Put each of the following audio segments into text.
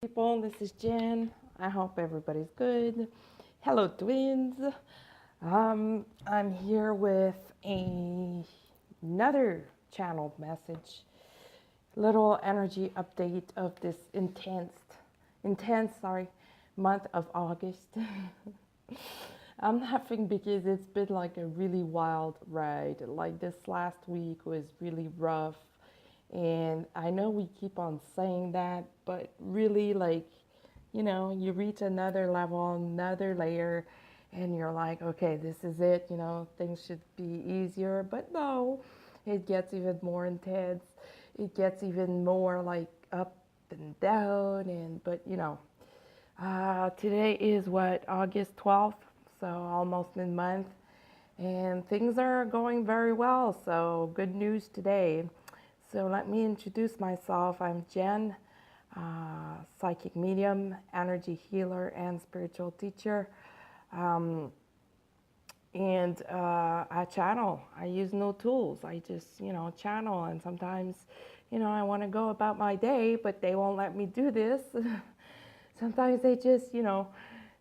People, this is Jen. I hope everybody's good. Hello, twins. I'm here with another channel message, little energy update of this intense month of August. I'm laughing because it's been like a really wild ride. Like this last week was really rough. And I know we keep on saying that, but really, you reach another level, another layer, and you're like, okay, this is it, things should be easier. But no, it gets even more intense. It gets even more like up and down. Today is what, August 12th, so almost mid-month, and things are going very well. So good news today. So let me introduce myself. I'm Jen, psychic medium, energy healer, and spiritual teacher. Um, and I channel. I use no tools. I just, channel. And sometimes, I want to go about my day, but they won't let me do this. Sometimes they just,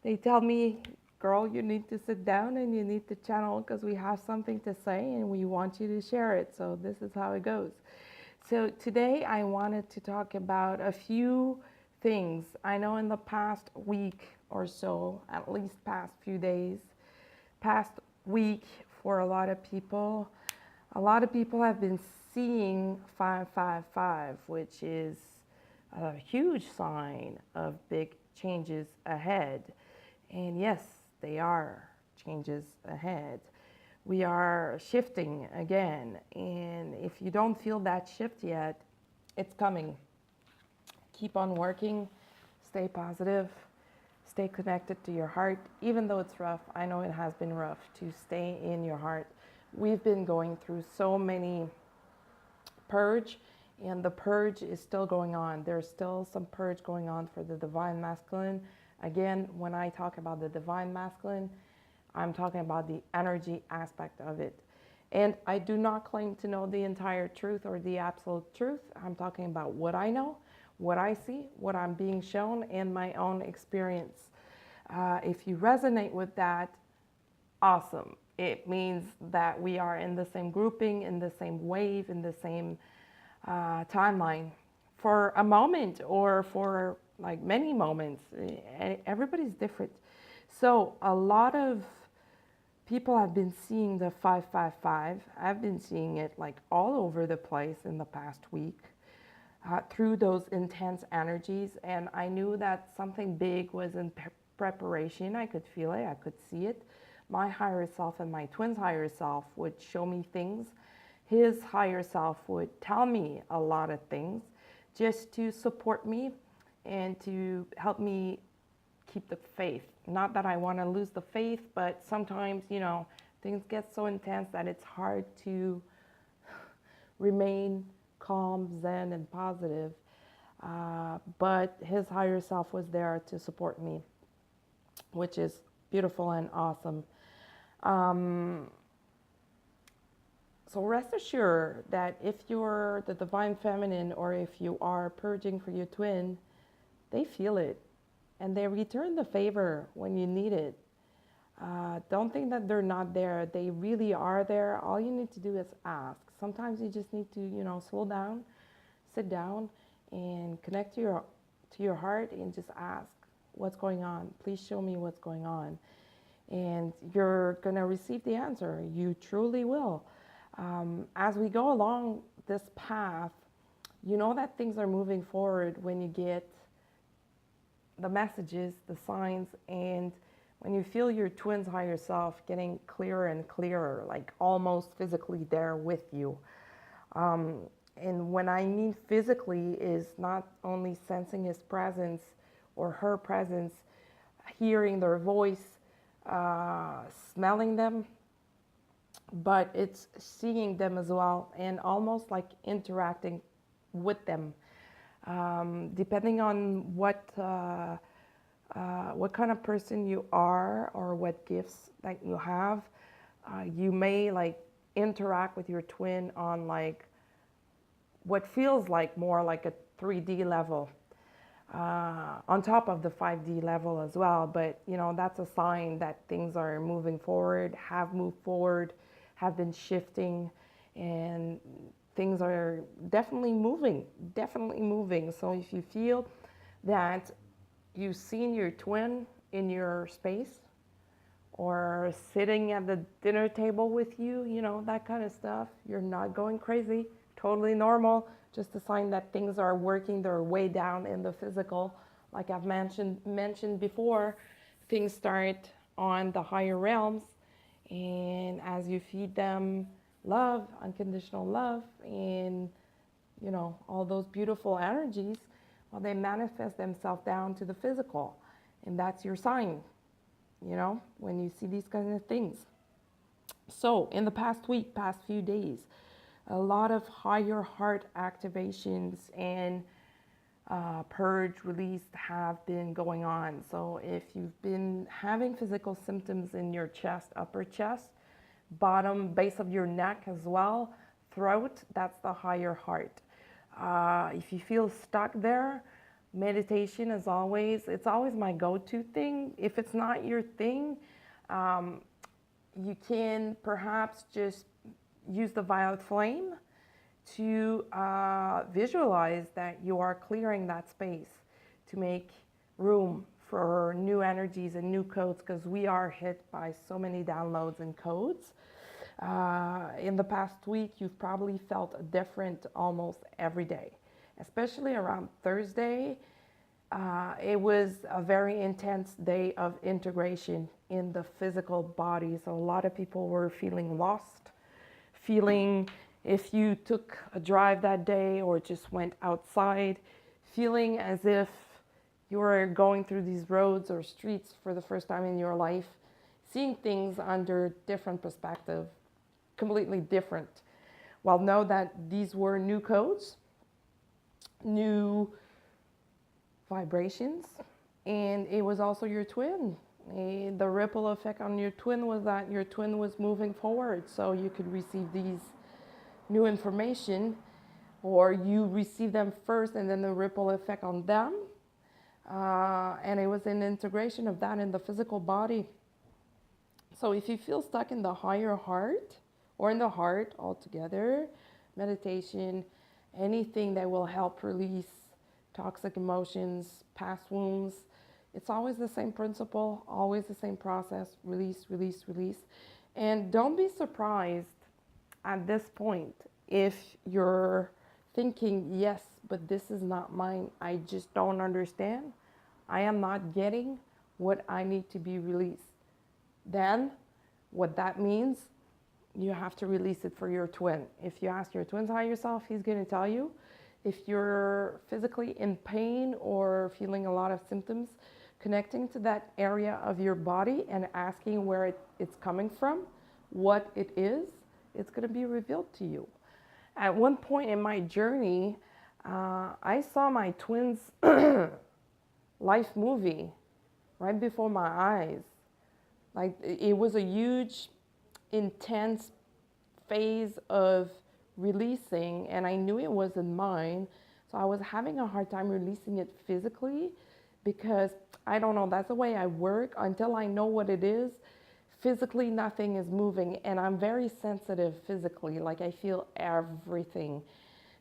they tell me, girl, you need to sit down and you need to channel because we have something to say and we want you to share it. So this is how it goes. So today I wanted to talk about a few things. I know in the past week or so, at least past few days, past week for a lot of people have been seeing 555, which is a huge sign of big changes ahead. And yes, they are changes ahead. We are shifting again. And if you don't feel that shift yet, it's coming. Keep on working, stay positive, stay connected to your heart. Even though it's rough, I know it has been rough to stay in your heart. We've been going through so many purge, and the purge is still going on. There's still some purge going on for the divine masculine. Again, when I talk about the divine masculine, I'm talking about the energy aspect of it. And I do not claim to know the entire truth or the absolute truth. I'm talking about what I know, what I see, what I'm being shown, and my own experience. If you resonate with that, awesome. It means that we are in the same grouping, in the same wave, in the same timeline for a moment or for like many moments. Everybody's different. So a lot of people have been seeing the 555. I've been seeing it like all over the place in the past week through those intense energies. And I knew that something big was in preparation. I could feel it, I could see it. My higher self and my twin's higher self would show me things. His higher self would tell me a lot of things just to support me and to help me keep the faith. Not that I want to lose the faith, but sometimes, things get so intense that it's hard to remain calm, zen, and positive. But his higher self was there to support me, which is beautiful and awesome. So rest assured that if you're the divine feminine or if you are purging for your twin, they feel it and they return the favor when you need it. Don't think that they're not there. They really are there. All you need to do is ask. Sometimes you just need to, slow down, sit down, and connect to your heart and just ask, what's going on? Please show me what's going on. And you're gonna receive the answer. You truly will. As we go along this path, you know that things are moving forward when you get the messages, the signs, and when you feel your twin's higher self getting clearer and clearer, like almost physically there with you. And when I mean physically is not only sensing his presence or her presence, hearing their voice, smelling them, but it's seeing them as well and almost like interacting with them. Depending on what kind of person you are or what gifts that you have, you may like interact with your twin on like what feels like more like a 3D level. on top of the 5D level as well. But, you know, that's a sign that things are moving forward, have moved forward, have been shifting, and things are definitely moving, definitely moving. So if you feel that you've seen your twin in your space or sitting at the dinner table with you, you know, that kind of stuff, you're not going crazy, totally normal. Just a sign that things are working their way down in the physical. Like I've mentioned before, things start on the higher realms, and as you feed them love, unconditional love, and you know, all those beautiful energies, well, they manifest themselves down to the physical. And that's your sign, you know, when you see these kinds of things. So in the past week, past few days, a lot of higher heart activations and purge, release have been going on. So if you've been having physical symptoms in your chest, upper chest, bottom, base of your neck as well, throat, that's the higher heart. If you feel stuck there, meditation is always, it's always my go-to thing. If it's not your thing, you can perhaps just use the violet flame to visualize that you are clearing that space to make room for new energies and new codes, because we are hit by so many downloads and codes. In the past week, you've probably felt different almost every day, especially around Thursday. It was a very intense day of integration in the physical body. So a lot of people were feeling lost, feeling, if you took a drive that day or just went outside, feeling as if you were going through these roads or streets for the first time in your life, seeing things under different perspective, completely different. Well, know that these were new codes, new vibrations, and it was also your twin. The ripple effect on your twin was that your twin was moving forward, so you could receive these new information, or you receive them first and then the ripple effect on them. And it was an integration of that in the physical body. So if you feel stuck in the higher heart or in the heart altogether, meditation, anything that will help release toxic emotions, past wounds, it's always the same principle, always the same process: release, release, release. And don't be surprised at this point if you're thinking, yes, but this is not mine, I just don't understand, I am not getting what I need to be released. Then what that means, you have to release it for your twin. If you ask your twin's higher self, he's going to tell you. If you're physically in pain or feeling a lot of symptoms, connecting to that area of your body and asking where it's coming from, what it is, it's going to be revealed to you. At one point in my journey, I saw my twins' life movie right before my eyes. Like, it was a huge, intense phase of releasing, and I knew it wasn't mine. So I was having a hard time releasing it physically, because I don't know, that's the way I work. Until I know what it is, physically nothing is moving, and I'm very sensitive physically, like I feel everything.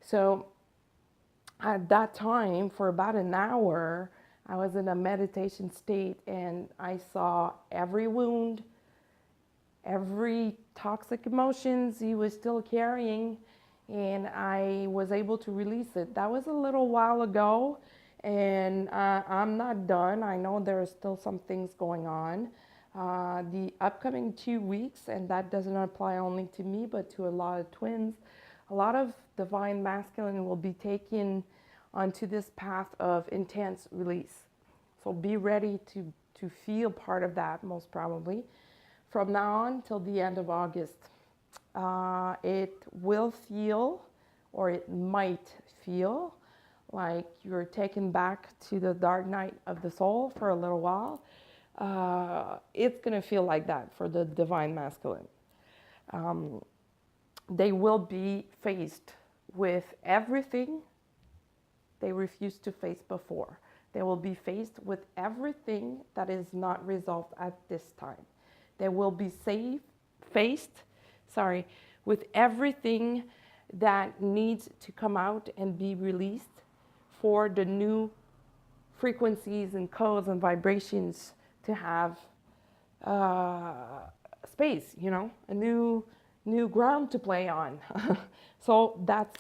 So at that time, for about an hour, I was in a meditation state, and I saw every wound, every toxic emotions he was still carrying, and I was able to release it. That was a little while ago, and I'm not done. I know there are still some things going on. The upcoming 2 weeks, and that doesn't apply only to me, but to a lot of twins, a lot of divine masculine will be taken onto this path of intense release. So be ready to feel part of that, most probably. From now on till the end of August, it will feel, or it might feel, like you're taken back to the dark night of the soul for a little while. It's going to feel like that for the divine masculine. They will be faced with everything they refused to face before. They will be faced with everything that is not resolved at this time. They will be faced, with everything that needs to come out and be released for the new frequencies and codes and vibrations to have space, a new ground to play on. So that's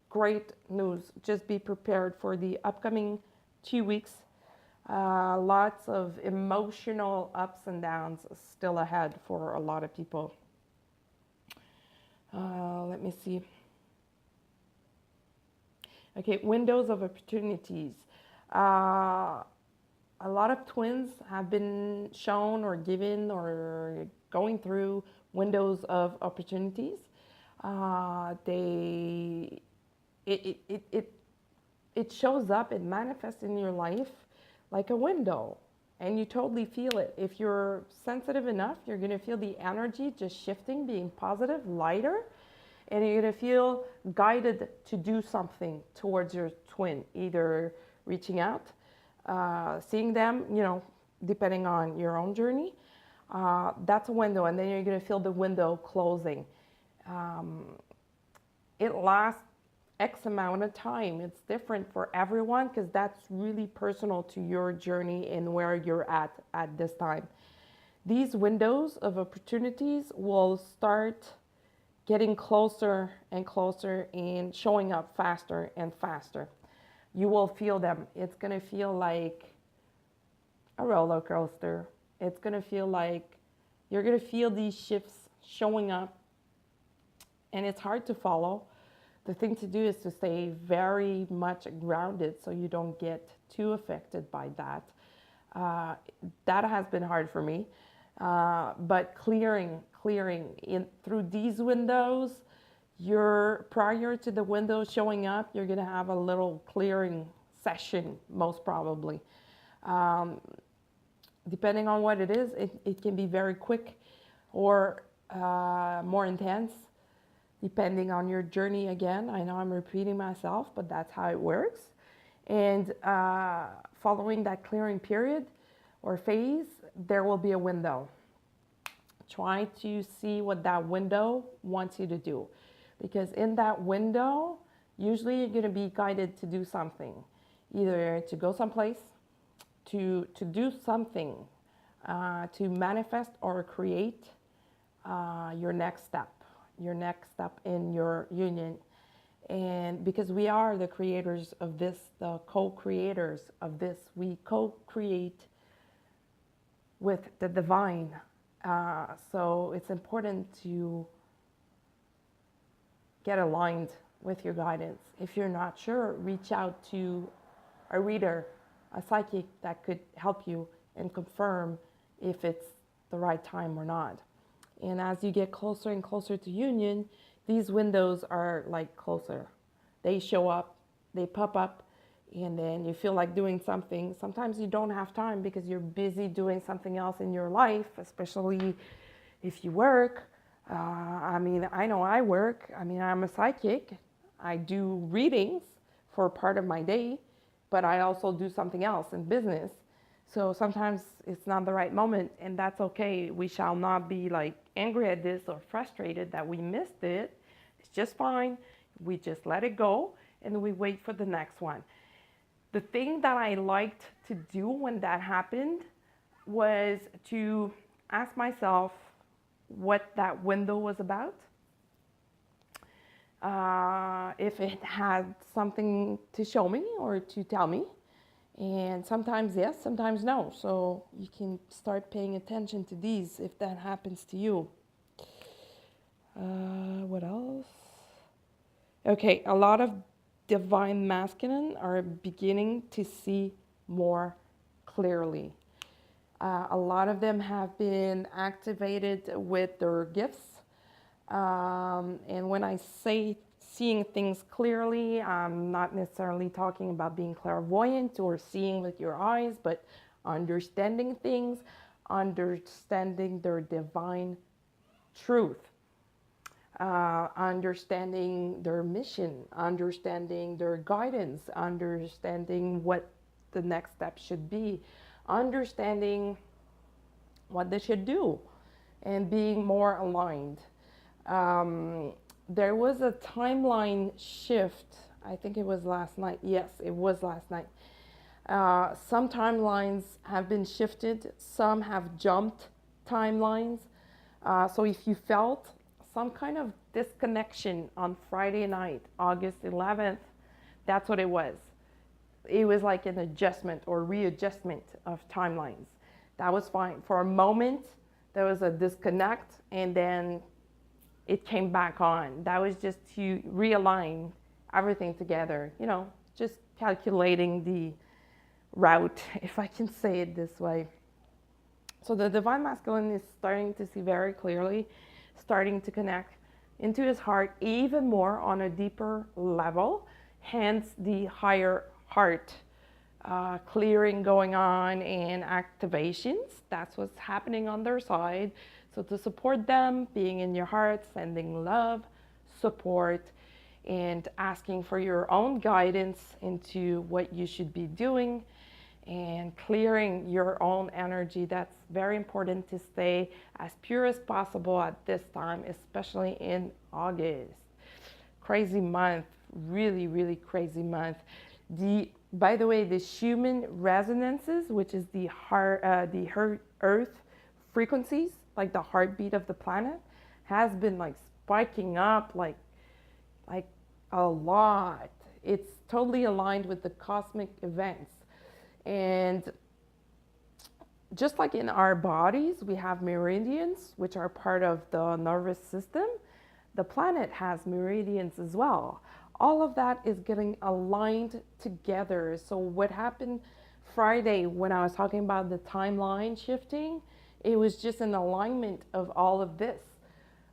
great news. Just be prepared for the upcoming 2 weeks. Lots of emotional ups and downs still ahead for a lot of people. Let me see. Okay, windows of opportunities. A lot of twins have been shown or given or going through windows of opportunities. It shows up, it manifests in your life like a window, and you totally feel it. If you're sensitive enough, you're going to feel the energy just shifting, being positive, lighter, and you're going to feel guided to do something towards your twin, either reaching out, seeing them, depending on your own journey. That's a window, and then you're going to feel the window closing. It lasts X amount of time. It's different for everyone because that's really personal to your journey and where you're at this time. These windows of opportunities will start getting closer and closer and showing up faster and faster. You will feel them. It's going to feel like a roller coaster. It's going to feel like you're going to feel these shifts showing up, and it's hard to follow. The thing to do is to stay very much grounded so you don't get too affected by that. That has been hard for me. But clearing in through these windows, prior to the window showing up, you're going to have a little clearing session, most probably. Depending on what it is, it can be very quick or more intense, depending on your journey. Again, I know I'm repeating myself, but that's how it works. And following that clearing period or phase, there will be a window. Try to see what that window wants you to do. Because in that window, usually you're going to be guided to do something. Either to go someplace, to do something, to manifest or create your next step in your union. And because we are the creators of this, the co-creators of this, we co-create with the divine. So it's important to get aligned with your guidance. If you're not sure, reach out to a reader, a psychic that could help you and confirm if it's the right time or not. And as you get closer and closer to union, these windows are like closer. They show up, they pop up, and then you feel like doing something. Sometimes you don't have time because you're busy doing something else in your life, especially if you work. I know I work. I'm a psychic. I do readings for part of my day, but I also do something else in business. So sometimes it's not the right moment, and that's okay. We shall not be like angry at this or frustrated that we missed it. It's just fine. We just let it go and we wait for the next one. The thing that I liked to do when that happened was to ask myself what that window was about. If it had something to show me or to tell me. And sometimes yes, sometimes no. So you can start paying attention to these if that happens to you. What else? Okay, a lot of divine masculine are beginning to see more clearly. A lot of them have been activated with their gifts. And when I say seeing things clearly, I'm not necessarily talking about being clairvoyant or seeing with your eyes, but understanding things, understanding their divine truth, understanding their mission, understanding their guidance, understanding what the next step should be. Understanding what they should do and being more aligned. There was a timeline shift. I think it was last night. Yes, it was last night. Some timelines have been shifted, some have jumped timelines. So if you felt some kind of disconnection on Friday night, August 11th, that's what it was. It was like an adjustment or readjustment of timelines. That was fine. For a moment, there was a disconnect, and then it came back on. That was just to realign everything together, just calculating the route, if I can say it this way. So the divine masculine is starting to see very clearly, starting to connect into his heart even more on a deeper level, hence the higher heart clearing going on and activations. That's what's happening on their side. So to support them, being in your heart, sending love, support, and asking for your own guidance into what you should be doing and clearing your own energy. That's very important to stay as pure as possible at this time, especially in August. Crazy month, really, really crazy month. By the way, the Schumann Resonances, which is the Earth frequencies, like the heartbeat of the planet, has been like spiking up like a lot. It's totally aligned with the cosmic events. And just like in our bodies, we have meridians, which are part of the nervous system. The planet has meridians as well. All of that is getting aligned together. So what happened Friday when I was talking about the timeline shifting, it was just an alignment of all of this,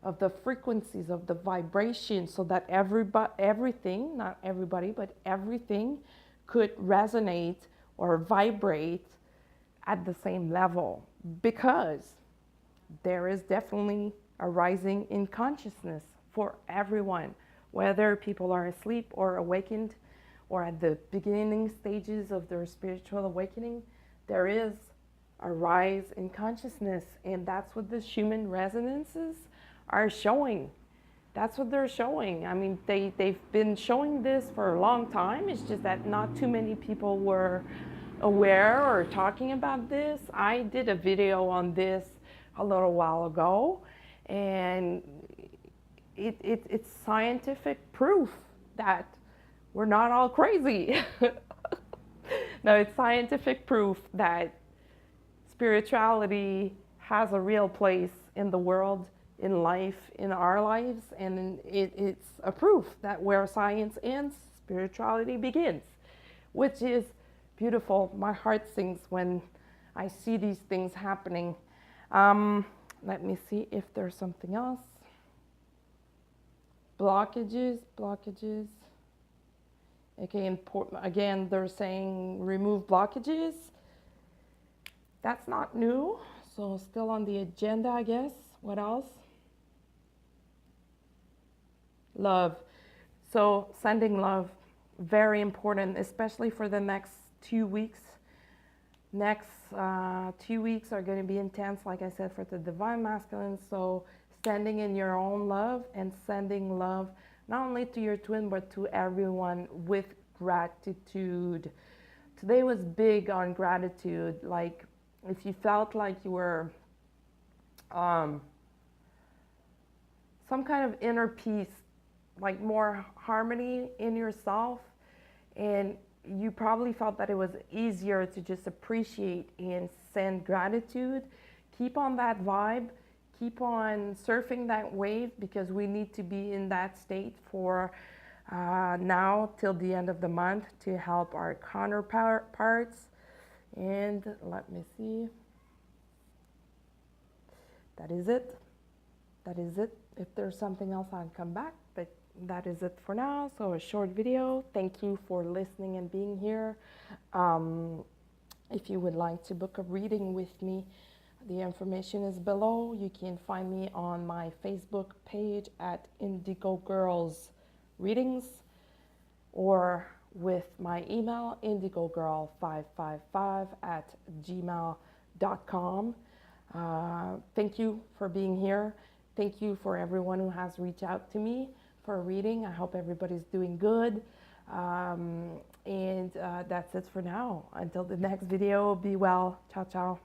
of the frequencies, of the vibration, so that everything, not everybody, but everything could resonate or vibrate at the same level, because there is definitely a rising in consciousness for everyone, whether people are asleep or awakened or at the beginning stages of their spiritual awakening. There is a rise in consciousness, and that's what the Schumann Resonances are showing. That's what they're showing. I mean, they've been showing this for a long time. It's just that not too many people were aware or talking about this. I did a video on this a little while ago, and it's scientific proof that we're not all crazy. No, it's scientific proof that spirituality has a real place in the world, in life, in our lives, and it's a proof that where science ends, spirituality begins, which is beautiful. My heart sings when I see these things happening. Let me see if there's something else. Blockages. Okay, again, they're saying remove blockages. That's not new, so still on the agenda, I guess. What else? Love. So sending love, very important, especially for the next 2 weeks. Next 2 weeks are going to be intense, like I said, for the divine masculine. So standing in your own love and sending love not only to your twin but to everyone with gratitude. Today was big on gratitude. Like if you felt like you were some kind of inner peace, like more harmony in yourself, and you probably felt that it was easier to just appreciate and send gratitude. Keep on that vibe, keep on surfing that wave, because we need to be in that state for now till the end of the month to help our counterparts. And let me see. That is it. If there's something else, I'll come back, but that is it for now. So a short video. Thank you for listening and being here. If you would like to book a reading with me, the information is below. You can find me on my Facebook page at Indigo Girls Readings, or with my email, indigogirl555@gmail.com. Thank you for being here. Thank you for everyone who has reached out to me for a reading. I hope everybody's doing good. And that's it for now. Until the next video, be well. Ciao, ciao.